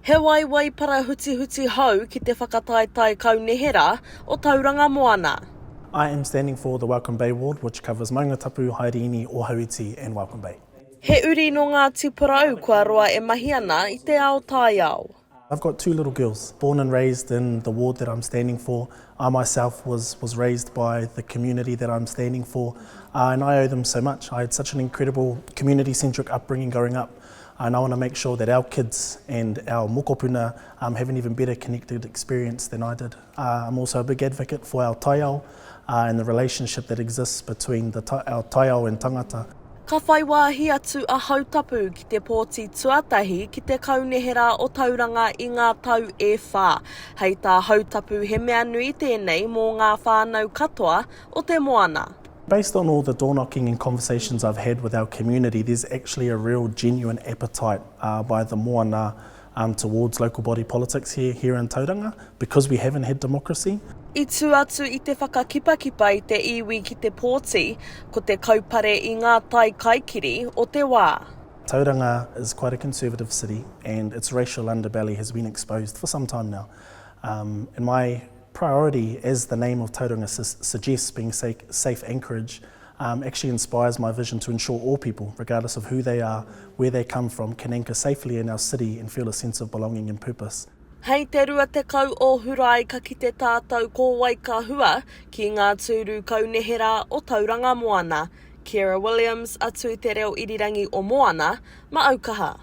He waiwai para huti hau ki te whakataetai kaunihera o Tauranga moana. I am standing for the Welcome Bay Ward, which covers Maungatapu, Haerini, Ohauiti and Welcome Bay. He uri no ngā tipurau kua roa e mahi ana I te ao tai ao. I've got two little girls, born and raised in the ward that I'm standing for. I myself was raised by the community that I'm standing for, and I owe them so much. I had such an incredible community-centric upbringing growing up, and I want to make sure that our kids and our mokopuna have an even better connected experience than I did. I'm also a big advocate for our taiao and the relationship that exists between our taiao and tangata. Ka whaiwāhi atu a Hautapu ki te pōti tuatahi ki te kaunihera o Tauranga I ngā tau e whā. Hei tā Hautapu he mea nui tēnei mō ngā whānau katoa o te moana. Based on all the door-knocking and conversations I've had with our community, there's actually a real genuine appetite by the moana towards local body politics here in Tauranga, because we haven't had democracy. I tū atu I te whakakipakipa I te iwi ki te pōti, ko te kaupare I ngā tai kaikiri o te wā. Tauranga is quite a conservative city, and its racial underbelly has been exposed for some time now. And my priority, as the name of Tauranga suggests, being safe anchorage, actually inspires my vision to ensure all people, regardless of who they are, where they come from, can anchor safely in our city and feel a sense of belonging and purpose. Hei te rua te kau o hurai ka ki te tātou kōwai ka hua ki ngā tūru kaunihera o Tauranga moana. Kira Williams, atu I te reo irirangi o moana, ma Aukaha.